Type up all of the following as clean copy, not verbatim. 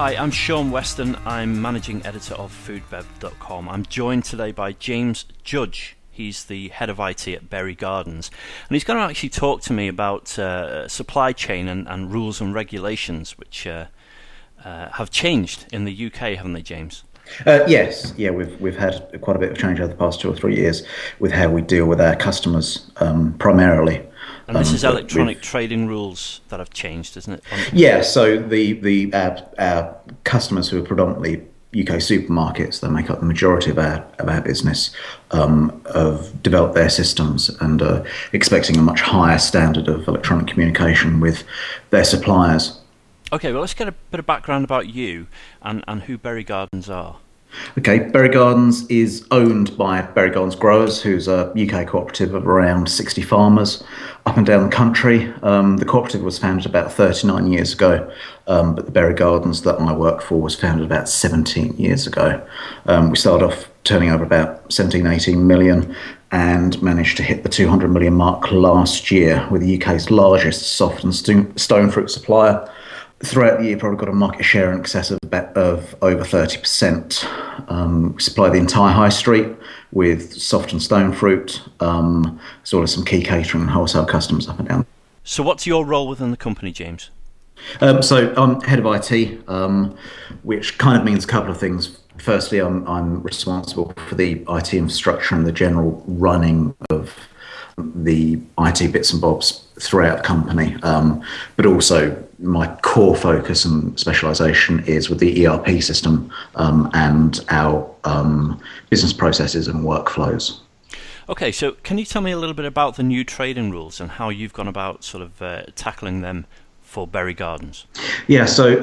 Hi, I'm Shaun Weston. I'm managing editor of FoodBev.com. I'm joined today by James Judge. He's the head of IT at Berry Gardens, and he's going to actually talk to me about supply chain and rules and regulations which have changed in the UK, haven't they, James? Yes, yeah, we've had quite a bit of change over the past 2 or 3 years with how we deal with our customers, primarily. And this is electronic trading rules that have changed, isn't it? Yeah, so our customers, who are predominantly UK supermarkets, that make up the majority of our business, have developed their systems and are expecting a much higher standard of electronic communication with their suppliers. Okay, well, let's get a bit of background about you and who Berry Gardens are. Okay, Berry Gardens is owned by Berry Gardens Growers, who's a UK cooperative of around 60 farmers up and down the country. The cooperative was founded about 39 years ago, but the Berry Gardens that I work for was founded about 17 years ago. We started off turning over about 17, 18 million and managed to hit the 200 million mark last year. We're the UK's largest soft and stone fruit supplier. Throughout the year, probably got a market share in excess of over 30%. We supply the entire high street with soft and stone fruit, as well as some key catering and wholesale customers up and down. So what's your role within the company, James? So I'm head of IT, which kind of means a couple of things. Firstly, I'm responsible for the IT infrastructure and the general running of the IT bits and bobs throughout the company, but also my core focus and specialisation is with the ERP system and our business processes and workflows. Okay, so can you tell me a little bit about the new trading rules and how you've gone about sort of tackling them for Berry Gardens? Yeah, so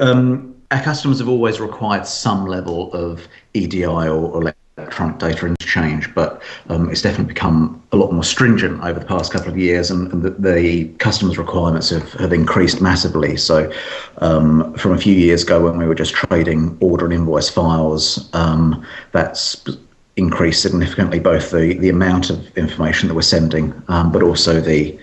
our customers have always required some level of EDI or electronic data interchange, but it's definitely become a lot more stringent over the past couple of years, and the customers' requirements have increased massively. So from a few years ago, when we were just trading order and invoice files, that's increased significantly, both the amount of information that we're sending, but also the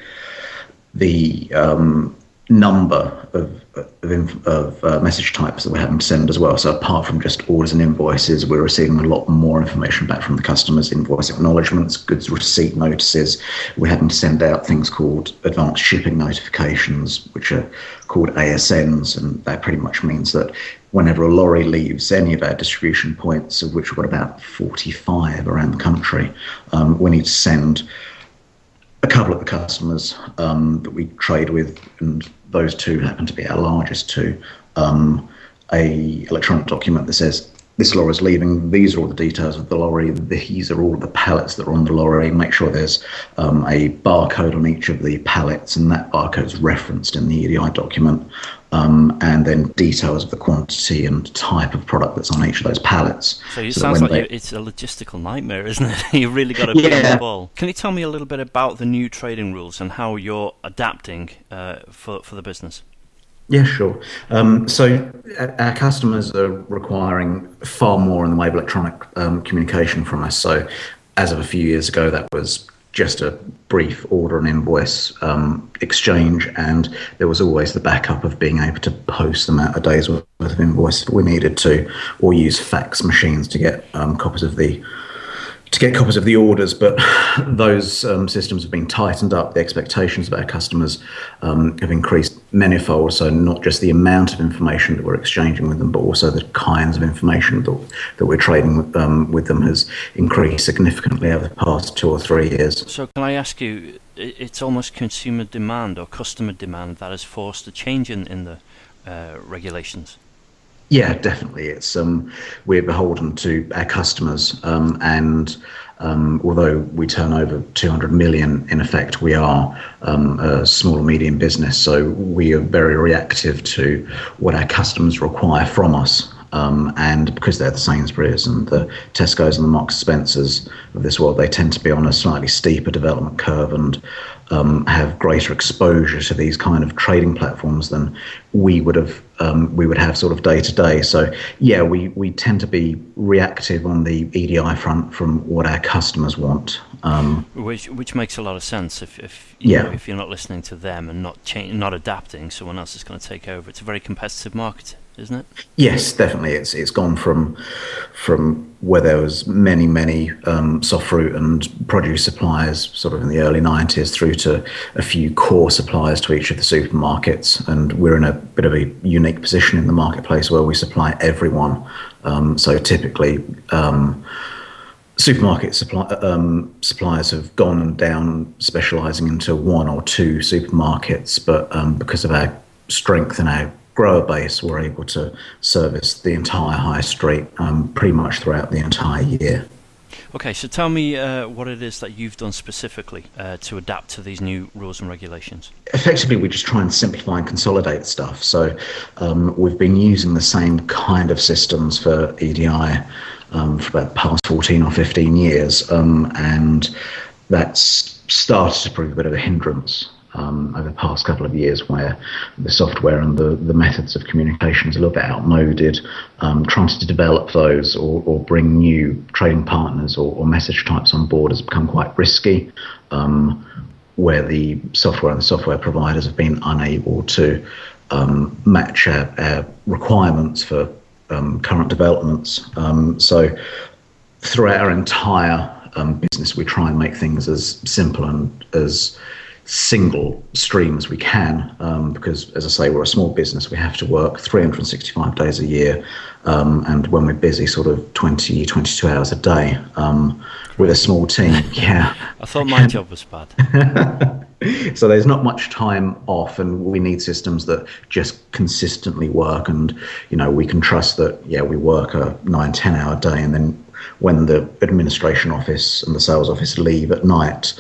number of message types that we're having to send as well. So apart from just orders and invoices, we're receiving a lot more information back from the customers: invoice acknowledgements, goods receipt notices. We're having to send out things called advanced shipping notifications, which are called ASNs, and that pretty much means that whenever a lorry leaves any of our distribution points, of which we've got about 45 around the country, we need to send a couple of the customers that we trade with, and those two happen to be our largest two, a electronic document that says this lorry is leaving, these are all the details of the lorry, these are all the pallets that are on the lorry. Make sure there's a barcode on each of the pallets, and that barcode is referenced in the EDI document, and then details of the quantity and type of product that's on each of those pallets. So it sounds like it's a logistical nightmare, isn't it? You've really got to be on the ball. Can you tell me a little bit about the new trading rules and how you're adapting for the business? Yeah, sure. So our customers are requiring far more in the way of electronic communication from us. So as of a few years ago, that was just a brief order and invoice exchange, and there was always the backup of being able to post them out a day's worth of invoice if we needed to, or use fax machines to get copies of the orders. But those systems have been tightened up. The expectations of our customers have increased manifold. So not just the amount of information that we're exchanging with them, but also the kinds of information that we're trading with them has increased significantly over the past 2 or 3 years. So can I ask you, it's almost consumer demand or customer demand that has forced a change in the regulations? Yeah, definitely. It's we're beholden to our customers, and although we turn over 200 million, in effect, we are a small and medium business. So we are very reactive to what our customers require from us. And because they're the Sainsbury's and the Tesco's and the Marks and Spencers of this world, they tend to be on a slightly steeper development curve and have greater exposure to these kind of trading platforms than we would have sort of day to day. So yeah, we tend to be reactive on the EDI front from what our customers want. Which makes a lot of sense. If you're not listening to them and not adapting, someone else is going to take over. It's a very competitive market. isn't it? Yes, definitely. It's gone from where there was many soft fruit and produce suppliers sort of in the early 90s through to a few core suppliers to each of the supermarkets, and we're in a bit of a unique position in the marketplace where we supply everyone. So typically, suppliers have gone down specialising into one or two supermarkets, but because of our strength in our grower base, we're able to service the entire high street pretty much throughout the entire year. Okay, so tell me what it is that you've done specifically to adapt to these new rules and regulations. Effectively, we just try and simplify and consolidate stuff. So we've been using the same kind of systems for EDI for about the past 14 or 15 years, and that's started to prove a bit of a hindrance over the past couple of years, where the software and the methods of communication is a little bit outmoded. Trying to develop those or bring new trading partners or message types on board has become quite risky, where the software and the software providers have been unable to match our requirements for current developments. So throughout our entire business, we try and make things as simple and as single stream as we can, because, as I say, we're a small business. We have to work 365 days a year, and when we're busy, sort of 22 hours a day with a small team. Yeah. I thought my job was bad. So there's not much time off, and we need systems that just consistently work, and we can trust that we work a 9-10 hour day, and then when the administration office and the sales office leave at night,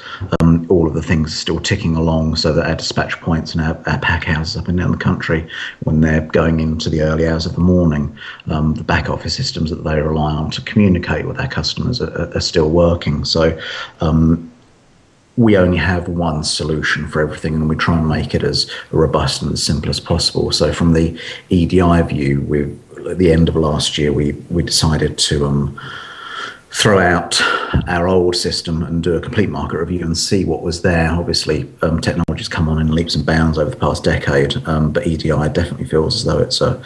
all of the things are still ticking along, so that our dispatch points and our pack houses up and down the country, when they're going into the early hours of the morning, the back office systems that they rely on to communicate with our customers are still working. So we only have one solution for everything, and we try and make it as robust and as simple as possible. So from the EDI view, at the end of last year, we decided to throw out our old system and do a complete market review and see what was there. Obviously, technology's come on in leaps and bounds over the past decade, but EDI definitely feels as though it's a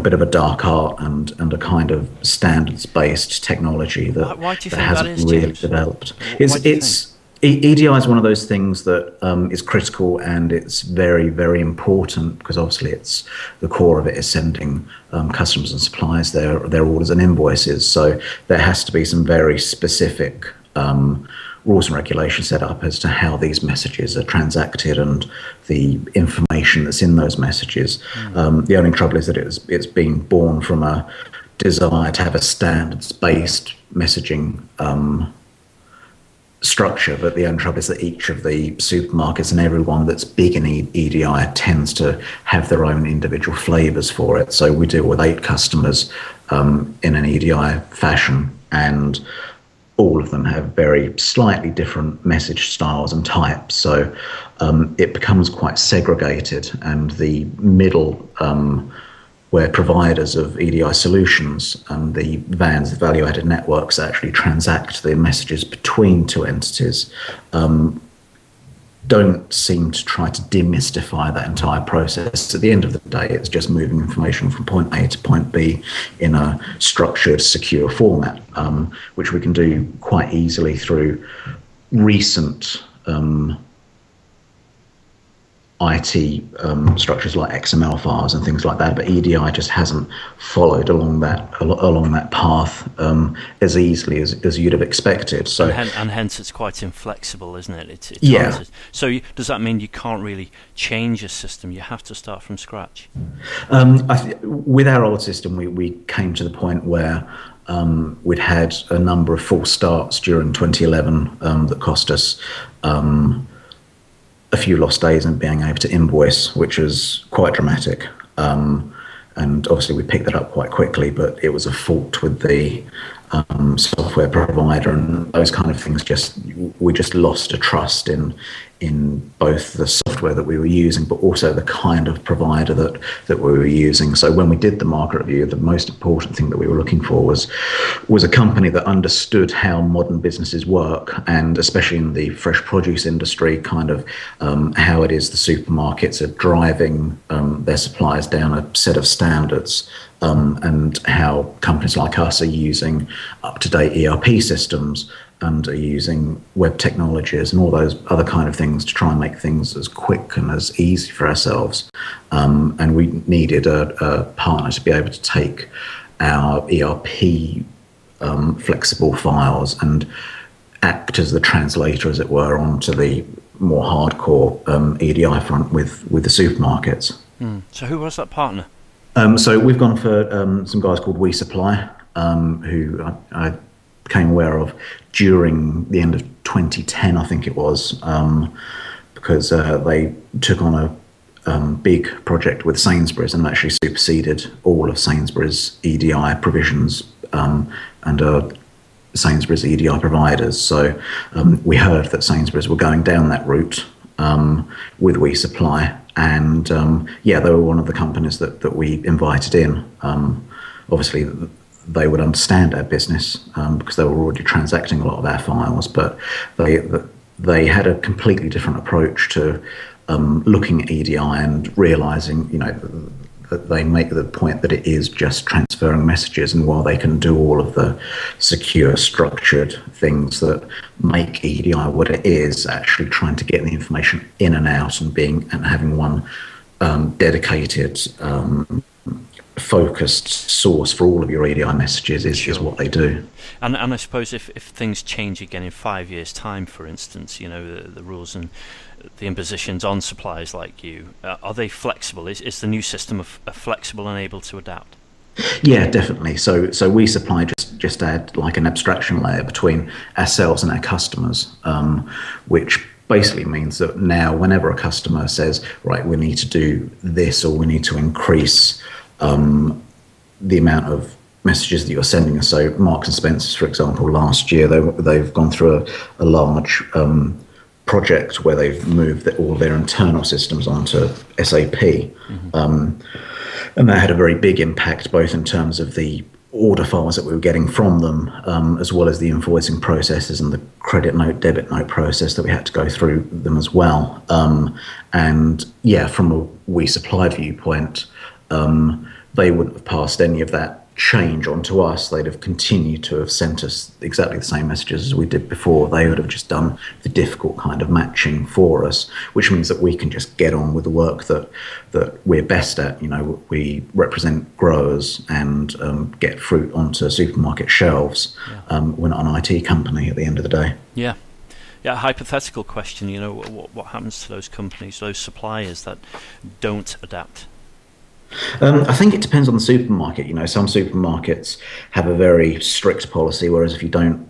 bit of a dark art and a kind of standards-based technology that hasn't really developed. EDI is one of those things that is critical, and it's very, very important, because obviously it's the core of it is sending customers and suppliers their orders and invoices. So there has to be some very specific rules and regulations set up as to how these messages are transacted and the information that's in those messages. The only trouble is that it's been born from a desire to have a standards-based messaging structure, but the only trouble is that each of the supermarkets and everyone that's big in EDI tends to have their own individual flavors for it. So we deal with 8 customers in an EDI fashion, and all of them have very slightly different message styles and types. So it becomes quite segregated, and the middle where providers of EDI solutions and the VANs, the value-added networks, actually transact the messages between two entities, don't seem to try to demystify that entire process. At the end of the day, it's just moving information from point A to point B in a structured, secure format, which we can do quite easily through recent IT structures like XML files and things like that, but EDI just hasn't followed along that path as easily as you'd have expected. So and hence it's quite inflexible, isn't it? It's yeah. So does that mean you can't really change a system? You have to start from scratch. With our old system, we came to the point where we'd had a number of false starts during 2011 that cost us a few lost days and being able to invoice, which was quite dramatic. And obviously we picked that up quite quickly, but it was a fault with the software provider, and those kind of things we just lost a trust in in both the software that we were using, but also the kind of provider that we were using. So when we did the market review, the most important thing that we were looking for was a company that understood how modern businesses work, and especially in the fresh produce industry, kind of how it is the supermarkets are driving their suppliers down a set of standards, and how companies like us are using up-to-date ERP systems and are using web technologies and all those other kind of things to try and make things as quick and as easy for ourselves. And we needed a partner to be able to take our ERP flexible files and act as the translator, as it were, onto the more hardcore EDI front with the supermarkets. So who was that partner? So we've gone for some guys called We Supply, who I became aware of during the end of 2010, I think it was, because they took on a big project with Sainsbury's and actually superseded all of Sainsbury's EDI provisions and Sainsbury's EDI providers. So we heard that Sainsbury's were going down that route with We Supply, and they were one of the companies that we invited in. Obviously, they would understand our business because they were already transacting a lot of our files, but they had a completely different approach to looking at EDI and realizing, that they make the point that it is just transferring messages, and while they can do all of the secure, structured things that make EDI what it is, actually trying to get the information in and out and having one dedicated focused source for all of your EDI messages is what they do. And I suppose if things change again in 5 years' time, for instance, the rules and the impositions on suppliers like you, are they flexible? Is the new system flexible and able to adapt? Yeah, definitely. So We Supply just add like an abstraction layer between ourselves and our customers, which basically means that now whenever a customer says, right, we need to do this, or we need to increase the amount of messages that you're sending us. So Marks and Spencer's, for example, last year they've gone through a large project where they've moved all their internal systems onto SAP, and that had a very big impact, both in terms of the order files that we were getting from them, as well as the invoicing processes and the credit note, debit note process that we had to go through them as well. And yeah, from a We Supply viewpoint, they wouldn't have passed any of that change onto us. They'd have continued to have sent us exactly the same messages as we did before. They would have just done the difficult kind of matching for us, which means that we can just get on with the work that we're best at. We represent growers and get fruit onto supermarket shelves. We're not an IT company at the end of the day. Yeah, hypothetical question, what happens to those companies, those suppliers that don't adapt? I think it depends on the supermarket. Some supermarkets have a very strict policy, whereas if you don't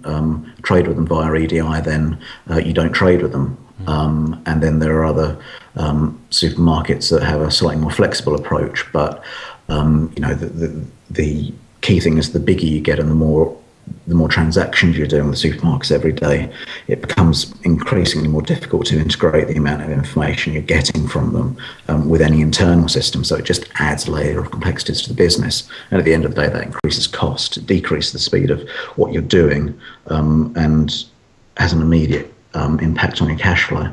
trade with them via EDI, then you don't trade with them. And then there are other supermarkets that have a slightly more flexible approach. But the key thing is the bigger you get and the more transactions you're doing with the supermarkets every day, it becomes increasingly more difficult to integrate the amount of information you're getting from them with any internal system. So it just adds a layer of complexities to the business. And at the end of the day, that increases cost, it decreases the speed of what you're doing, and has an immediate impact on your cash flow.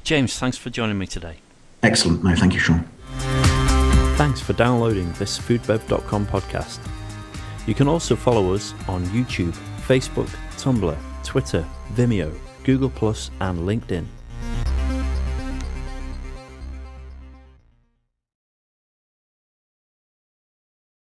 James, thanks for joining me today. Excellent. No, thank you, Shaun. Thanks for downloading this FoodBev.com podcast. You can also follow us on YouTube, Facebook, Tumblr, Twitter, Vimeo, Google+, and LinkedIn.